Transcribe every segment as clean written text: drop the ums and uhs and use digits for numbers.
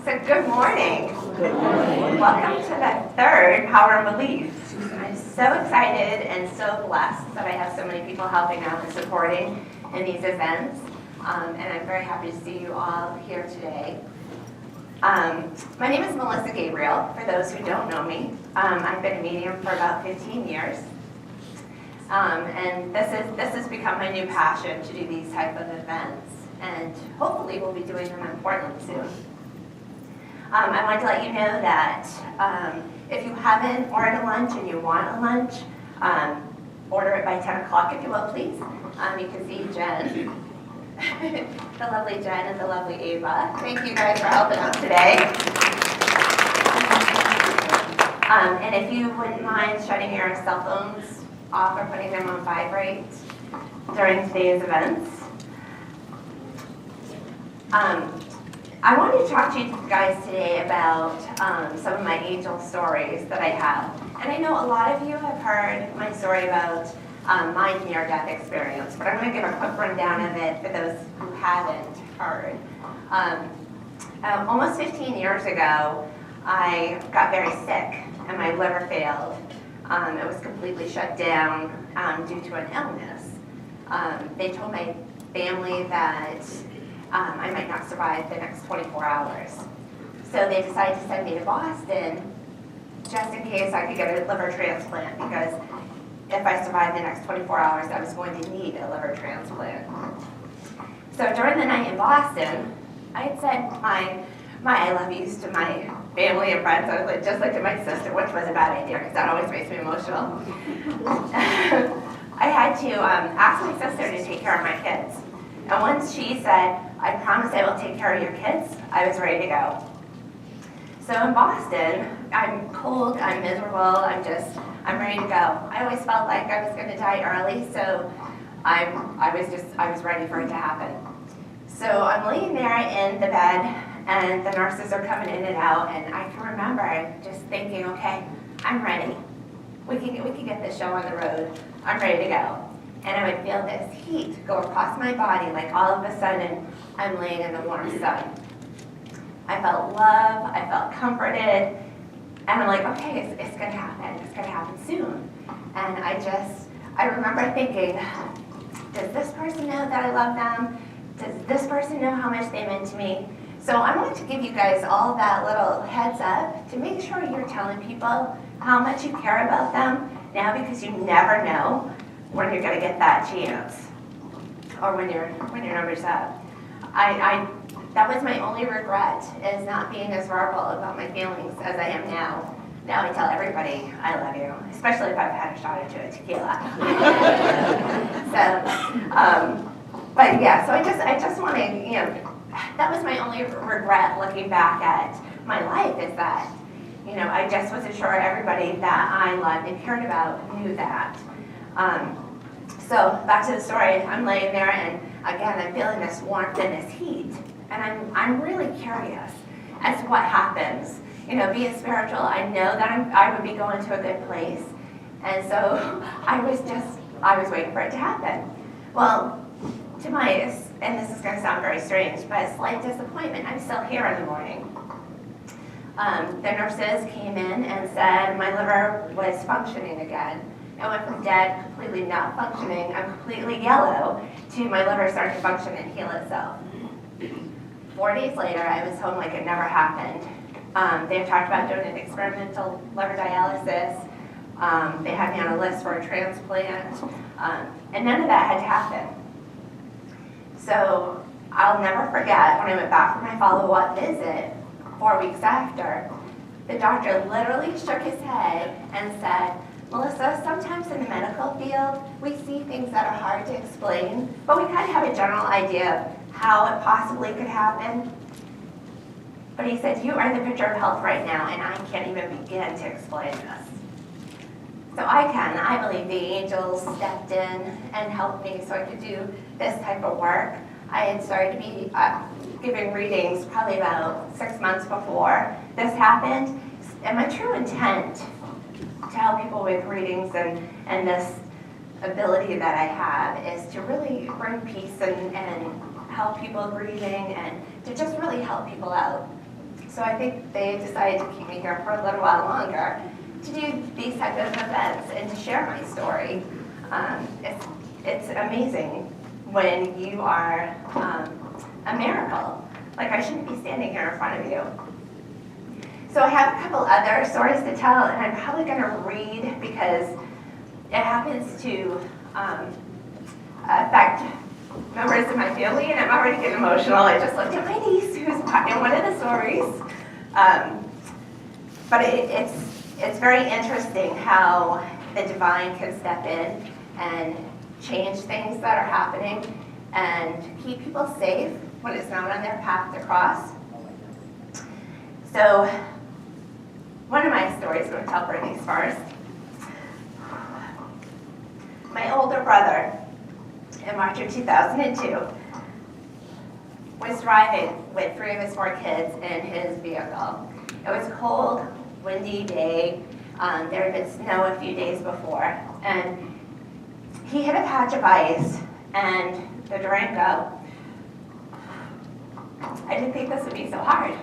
So good morning. Welcome to the third Power and Belief. I'm so excited and so blessed that I have so many people helping out and supporting in these events. And I'm very happy to see you all here today. My name is Melissa Gabriel, for those who don't know me. I've been a medium for about 15 years. And this has become my new passion to do these type of events. And hopefully we'll be doing them in Portland soon. I wanted to let you know that if you haven't ordered a lunch and you want a lunch, order it by 10 o'clock if you will, please. You can see Jen, the lovely Jen and the lovely Ava. Thank you guys for helping out today. And if you wouldn't mind shutting your cell phones off or putting them on vibrate during today's events. I wanted to talk to you guys today about some of my angel stories that I have. And I know a lot of you have heard my story about my near-death experience, but I'm going to give a quick rundown of it for those who haven't heard. Almost 15 years ago, I got very sick and my liver failed. It was completely shut down due to an illness. They told my family that I might not survive the next 24 hours. So they decided to send me to Boston just in case I could get a liver transplant, because if I survived the next 24 hours, I was going to need a liver transplant. So during the night in Boston, I had said my I love yous to my family and friends. I was just like to my sister, which was a bad idea because that always makes me emotional. I had to ask my sister to take care of my kids. And once she said, I promise I will take care of your kids, I was ready to go. So in Boston, I'm cold, I'm miserable, I'm ready to go. I always felt like I was gonna die early, so I was ready for it to happen. So I'm laying there in the bed, and the nurses are coming in and out, and I can remember just thinking, okay, I'm ready. We can get this show on the road. I'm ready to go. And I would feel this heat go across my body, like all of a sudden I'm laying in the warm sun. I felt love, I felt comforted, and I'm like, okay, it's gonna happen soon. And I remember thinking, does this person know that I love them? Does this person know how much they meant to me? So I wanted to give you guys all that little heads up to make sure you're telling people how much you care about them now, because you never know when you're going to get that chance, or when your number's up. That was my only regret, is not being as verbal about my feelings as I am now. Now I tell everybody I love you, especially if I've had a shot or two of tequila. But yeah, so I just want to, that was my only regret looking back at my life, is that, I just wasn't sure everybody that I loved and cared about knew that. So back to the story, I'm laying there, and again, I'm feeling this warmth and this heat, and I'm really curious as to what happens. Being spiritual, I know that I would be going to a good place, and so I was waiting for it to happen. Well, to my, and this is going to sound very strange, but a slight disappointment, I'm still here in the morning. The nurses came in and said my liver was functioning again. I went from dead, completely not functioning, I'm completely yellow, to my liver starting to function and heal itself. 4 days later, I was home like it never happened. They had talked about doing an experimental liver dialysis. They had me on a list for a transplant, and none of that had happened. So I'll never forget when I went back for my follow-up visit 4 weeks after, the doctor literally shook his head and said, Melissa, sometimes in the medical field, we see things that are hard to explain, but we kind of have a general idea of how it possibly could happen. But he said, you are the picture of health right now, and I can't even begin to explain this. So I believe the angels stepped in and helped me so I could do this type of work. I had started to be giving readings probably about 6 months before this happened. And my true intent to help people with readings and this ability that I have is to really bring peace and help people grieving, and to just really help people out. So I think they decided to keep me here for a little while longer to do these type of events and to share my story. It's amazing when you are a miracle. Like, I shouldn't be standing here in front of you. So I have a couple other stories to tell, and I'm probably going to read because it happens to affect members of my family, and I'm already getting emotional. I just looked at my niece who's in one of the stories. But it's very interesting how the divine can step in and change things that are happening and keep people safe when it's not on their path to cross. So one of my stories, I'm going to tell Brittany's first. My older brother, in March of 2002, was driving with 3 of his 4 kids in his vehicle. It was a cold, windy day. There had been snow a few days before, and he hit a patch of ice, and the Durango, I didn't think this would be so hard.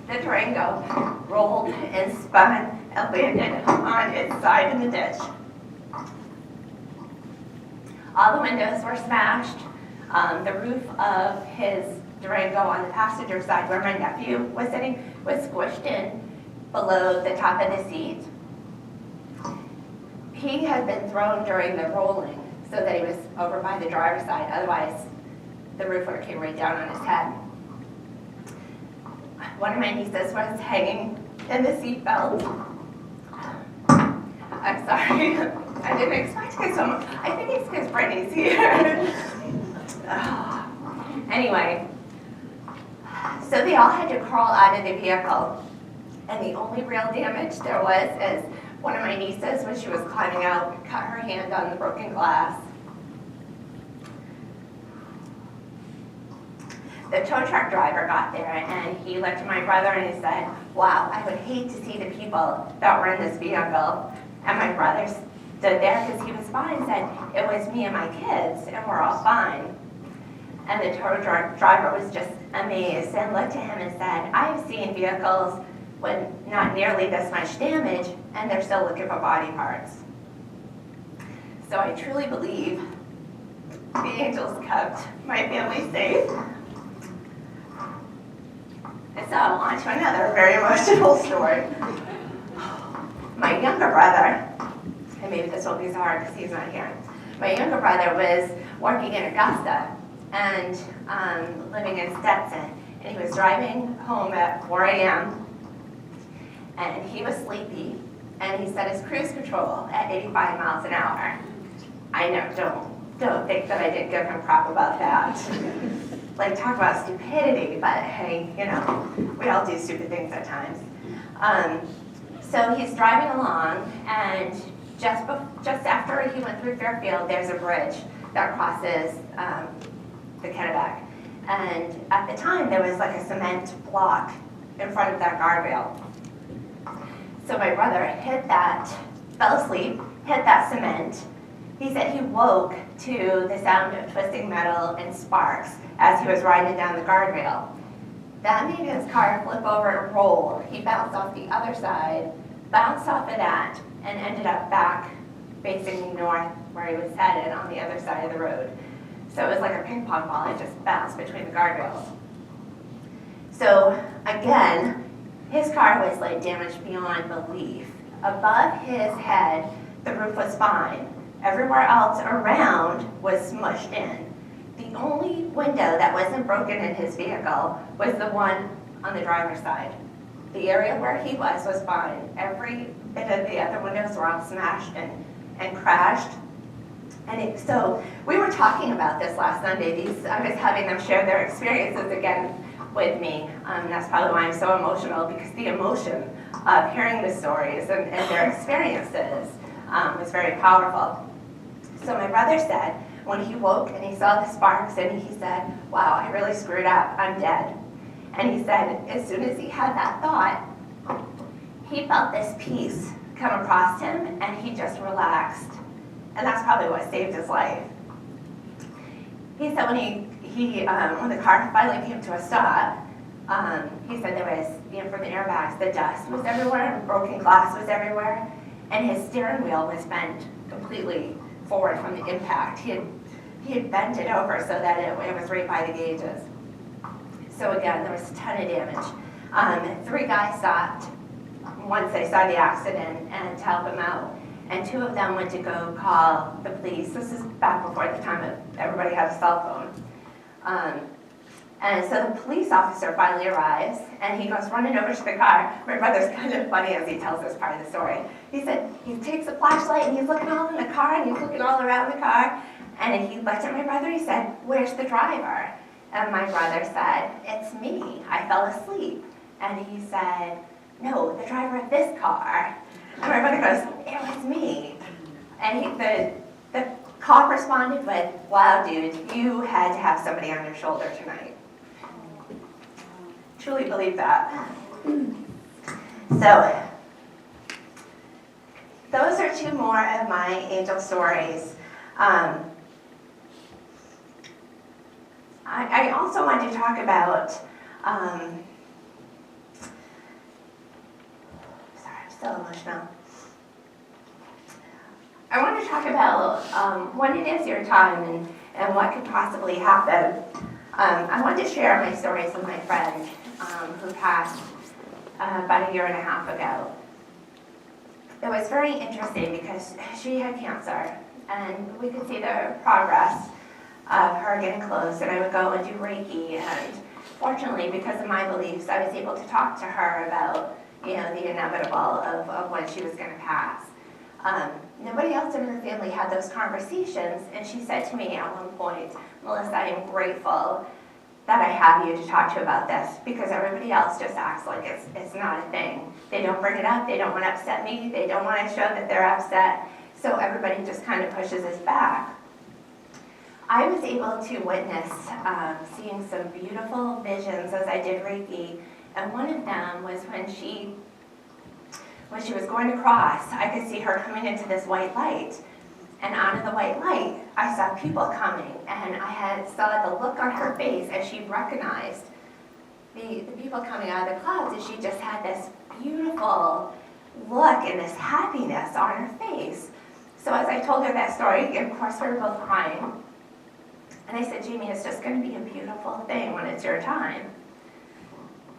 The Durango rolled and spun and landed on its side in the ditch. All the windows were smashed. The roof of his Durango on the passenger side, where my nephew was sitting, was squished in below the top of the seat. He had been thrown during the rolling so that he was over by the driver's side. Otherwise, the roof would have came right down on his head. One of my nieces was hanging in the seat belt. I'm sorry. I didn't expect to get someone. I think it's because Brittany's here. Anyway, so they all had to crawl out of the vehicle. And the only real damage there was is one of my nieces, when she was climbing out, cut her hand on the broken glass. The tow truck driver got there, and he looked at my brother and he said, "Wow, I would hate to see the people that were in this vehicle." And my brother stood there because he was fine, said, "It was me and my kids, and we're all fine." And the tow truck driver was just amazed and looked at him and said, "I've seen vehicles with not nearly this much damage, and they're still looking for body parts." So I truly believe the angels kept my family safe. And so on to another very emotional story. My younger brother, and maybe this won't be so hard because he's not here. My younger brother was working in Augusta and living in Stetson. And he was driving home at 4 a.m. and he was sleepy. And he set his cruise control at 85 miles an hour. I know, don't think that I didn't give him crap about that. Like, talk about stupidity, but hey, you know, we all do stupid things at times. So he's driving along, and just after he went through Fairfield, there's a bridge that crosses the Kennebec. And at the time, there was like a cement block in front of that guardrail. So my brother fell asleep, hit that cement. He said he woke to the sound of twisting metal and sparks as he was riding down the guardrail. That made his car flip over and roll. He bounced off the other side, bounced off of that, and ended up back facing north where he was headed on the other side of the road. So it was like a ping pong ball. It just bounced between the guardrails. So again, his car was like damaged beyond belief. Above his head, the roof was fine. Everywhere else around was smushed in. The only window that wasn't broken in his vehicle was the one on the driver's side. The area where he was fine. Every bit of the other windows were all smashed and crashed. And so we were talking about this last Sunday. I was having them share their experiences again with me. That's probably why I'm so emotional, because the emotion of hearing the stories and their experiences was very powerful. So my brother said, when he woke and he saw the sparks, and he said, "Wow, I really screwed up, I'm dead." And he said, as soon as he had that thought, he felt this peace come across him, and he just relaxed. And that's probably what saved his life. He said when the car finally came to a stop, He said there was, from the airbags, the dust was everywhere, and broken glass was everywhere, and his steering wheel was bent completely forward from the impact. He had bent it over so that it was right by the gauges. So again, there was a ton of damage. 3 guys stopped once they saw the accident and to help him out. And 2 of them went to go call the police. This is back before the time that everybody had a cell phone. And so the police officer finally arrives, and he goes running over to the car. My brother's kind of funny as he tells this part of the story. He said he takes a flashlight, and he's looking all in the car, and he's looking all around the car. And he looked at my brother, he said, "Where's the driver?" And my brother said, "It's me. I fell asleep." And he said, "No, the driver of this car." And my brother goes, "It was me." And the cop responded with, "Wow, dude, you had to have somebody on your shoulder tonight." Truly believe that. So, those are 2 more of my angel stories. I also want to talk about, sorry, I'm still emotional. I want to talk about when it is your time and what could possibly happen. I want to share my stories with my friend who passed about 1.5 years ago. It was very interesting because she had cancer, and we could see the progress of her getting close, and I would go and do Reiki, and fortunately, because of my beliefs, I was able to talk to her about, the inevitable of when she was going to pass. Nobody else in her family had those conversations, and she said to me at one point, "Melissa, I am grateful that I have you to talk to about this, because everybody else just acts like it's not a thing. They don't bring it up, they don't want to upset me, they don't want to show that they're upset, so everybody just kind of pushes us back." I was able to witness seeing some beautiful visions as I did Reiki, and one of them was when she was going to cross. I could see her coming into this white light, and out of the white light, I saw people coming, and I saw the look on her face as she recognized the people coming out of the clouds, and she just had this beautiful look and this happiness on her face. So as I told her that story, of course we were both crying. And I said, "Jamie, it's just going to be a beautiful thing when it's your time."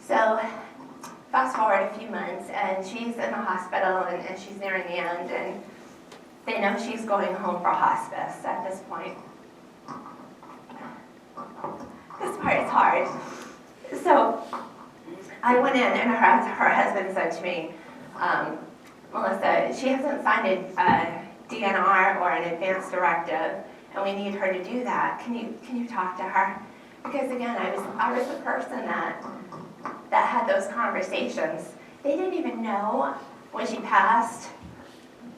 So fast forward a few months, and she's in the hospital, and she's nearing the end, and they know she's going home for hospice at this point. This part is hard. So I went in, and her husband said to me, "Melissa, she hasn't signed a DNR or an advance directive, and we need her to do that. Can you talk to her?" Because again, I was the person that had those conversations. They didn't even know when she passed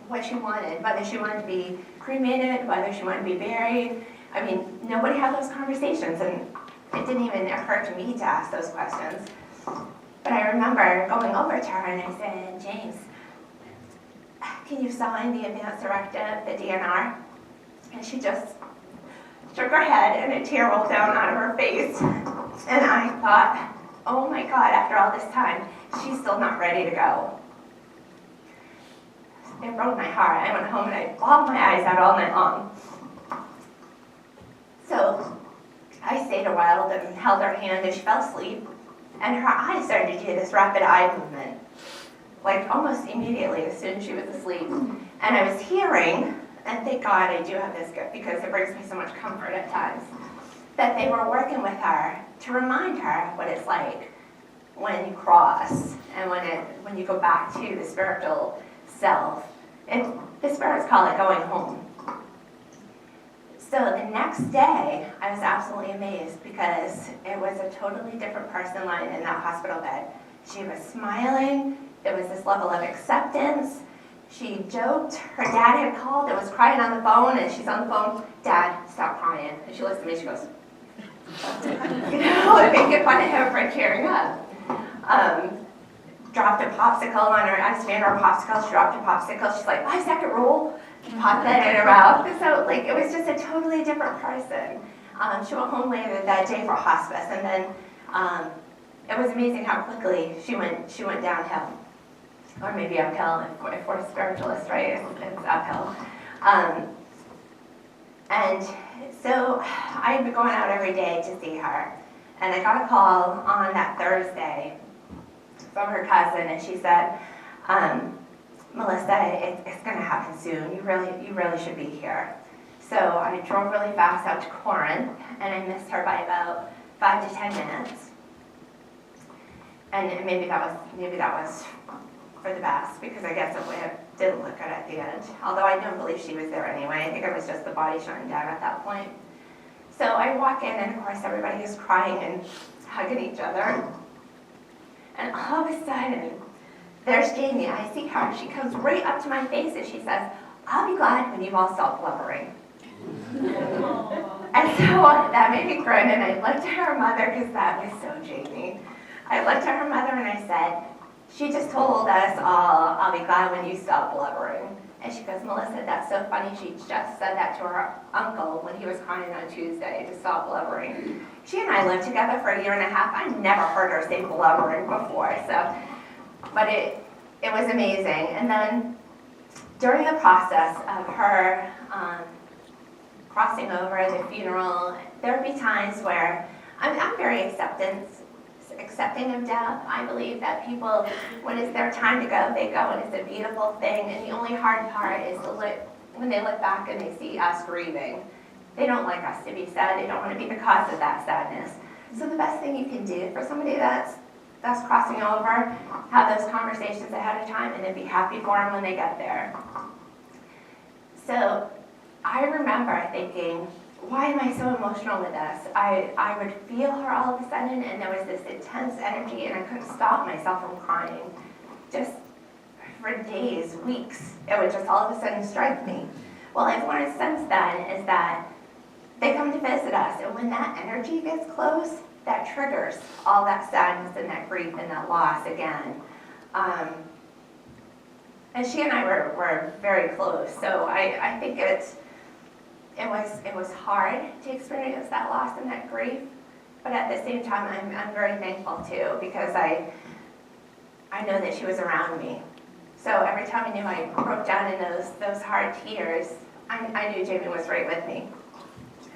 what she wanted, whether she wanted to be cremated, whether she wanted to be buried. I mean, nobody had those conversations, and it didn't even occur to me to ask those questions. But I remember going over to her and I said, "James, can you sign the advance directive, the DNR?" And she just shook her head, and a tear rolled down out of her face. And I thought, oh my God, after all this time, she's still not ready to go. It broke my heart. I went home and I bawled my eyes out all night long. So I stayed a while and held her hand as she fell asleep, and her eyes started to do this rapid eye movement, like almost immediately as soon as she was asleep. And I was hearing, and thank God I do have this gift because it brings me so much comfort at times, that they were working with her to remind her what it's like when you cross and when you go back to the spiritual self. And the spirits call it going home. So the next day, I was absolutely amazed because it was a totally different person lying in that hospital bed. She was smiling. There was this level of acceptance. She joked. Her dad had called and was crying on the phone, and she's on the phone. "Dad, stop crying." And she looks at me, she goes, making fun of him for tearing up. Dropped a popsicle on her. I was handing her a popsicle. She dropped a popsicle. She's like, 5-second rule. Popped that in her mouth. So, it was just a totally different person. She went home later that day for hospice, and then it was amazing how quickly she went downhill, or maybe uphill if we're spiritualists, right? It's uphill. And so I'd be going out every day to see her, and I got a call on that Thursday from her cousin, and she said, Melissa, it's going to happen soon. You really should be here. So I drove really fast out to Corinth, and I missed her by about 5 to 10 minutes. And maybe that was for the best, because I guess it didn't look good at the end. Although I don't believe she was there anyway. I think it was just the body shutting down at that point. So I walk in, and of course everybody is crying and hugging each other. And all of a sudden, there's Jamie. I see her. She comes right up to my face and she says, I'll be glad when you all stop blubbering. And so that made me grin, and I looked at her mother, because that was so Jamie. I looked at her mother and I said, she just told us all, I'll be glad when you stop blubbering. And she goes, Melissa, that's so funny. She just said that to her uncle when he was crying on Tuesday to stop blubbering. She and I lived together for 1.5 years. I never heard her say blubbering before. But it was amazing. And then during the process of her crossing over the funeral, there would be times where I'm very accepting of death. I believe that people, when it's their time to go, they go, and it's a beautiful thing. And the only hard part is when they look back and they see us grieving. They don't like us to be sad. They don't want to be the cause of that sadness. So the best thing you can do for somebody that's crossing over, have those conversations ahead of time, and then be happy for them when they get there. So I remember thinking, why am I so emotional with this? I would feel her all of a sudden, and there was this intense energy, and I couldn't stop myself from crying. Just for days, weeks, it would just all of a sudden strike me. Well, I've learned since then is that they come to visit us, and when that energy gets close, that triggers all that sadness and that grief and that loss again. And she and I were very close, so I think it was hard to experience that loss and that grief, but at the same time, I'm very thankful too, because I know that she was around me. So every time I knew I broke down in those hard tears, I knew Jamie was right with me.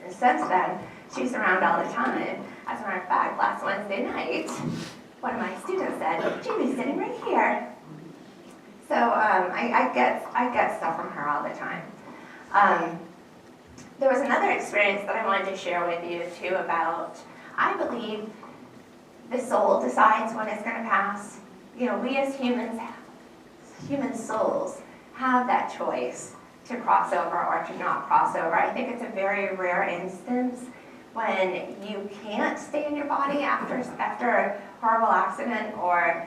And since then, she's around all the time. As a matter of fact, last Wednesday night, one of my students said, Jamie's sitting right here. So I get stuff from her all the time. There was another experience that I wanted to share with you too about, I believe the soul decides when it's going to pass. You know, we as humans, human souls, have that choice to cross over or to not cross over. I think it's a very rare instance when you can't stay in your body after a horrible accident or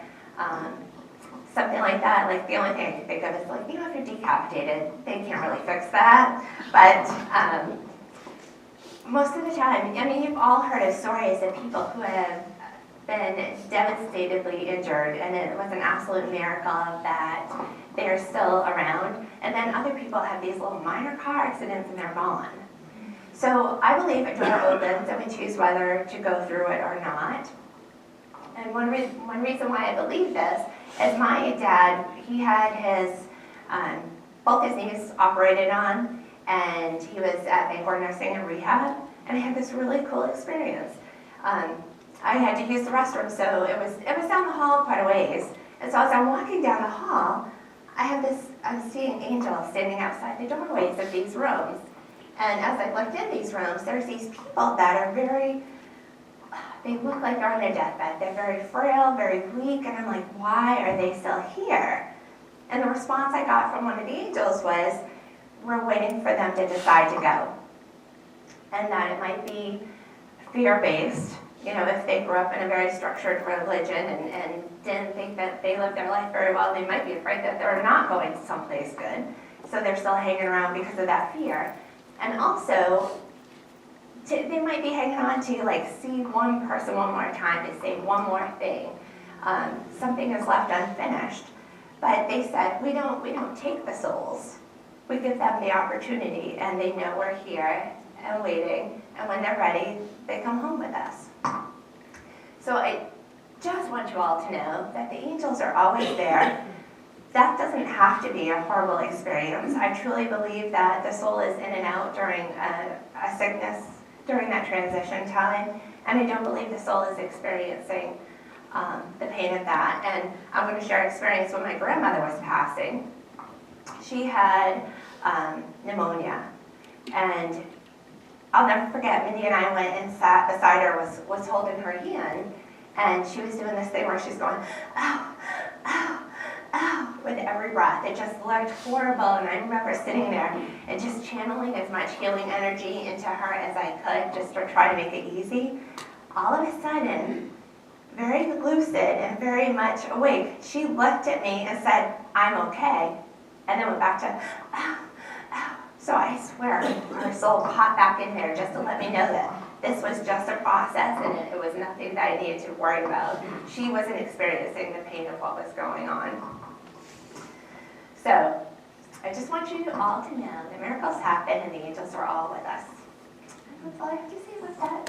something like that. Like, the only thing I can think of is, like, you know, if you're decapitated, they can't really fix that. But most of the time, I mean, you've all heard of stories of people who have been devastatedly injured, and it was an absolute miracle that they're still around. And then other people have these little minor car accidents and they're gone. So I believe a door opens and we choose whether to go through it or not. And one reason why I believe this is my dad, he had both his knees operated on, and he was at Bangor Nursing and Rehab, and I had this really cool experience. I had to use the restroom, so it was down the hall quite a ways. And so as I'm walking down the hall, I'm seeing angels standing outside the doorways of these rooms. And as I looked in these rooms, there's these people that are they look like they're on their deathbed. They're very frail, very weak, and I'm like, why are they still here? And the response I got from one of the angels was, we're waiting for them to decide to go. And that it might be fear-based, you know, if they grew up in a very structured religion and didn't think that they lived their life very well, they might be afraid that they're not going someplace good. So they're still hanging around because of that fear. And also, they might be hanging on to, like, see one person one more time, to say one more thing. Something is left unfinished. But they said, we don't take the souls. We give them the opportunity, and they know we're here and waiting, and when they're ready, they come home with us. So just want you all to know that the angels are always there. Death doesn't have to be a horrible experience. I truly believe that the soul is in and out during a sickness, during that transition time, and I don't believe the soul is experiencing the pain of that. And I'm going to share experience when my grandmother was passing. She had pneumonia, and I'll never forget, Mindy and I went and sat beside her, was holding her hand, and she was doing this thing where she's going, oh, oh, oh, with every breath. It just looked horrible, and I remember sitting there and just channeling as much healing energy into her as I could, just to try to make it easy. All of a sudden, very lucid and very much awake, she looked at me and said, I'm okay, and then went back to, oh, oh. So I swear, her soul caught back in there just to let me know that this was just a process and it was nothing that I needed to worry about. She wasn't experiencing the pain of what was going on. So I just want you all to know that miracles happen and the angels are all with us. And that's all I have to say about that.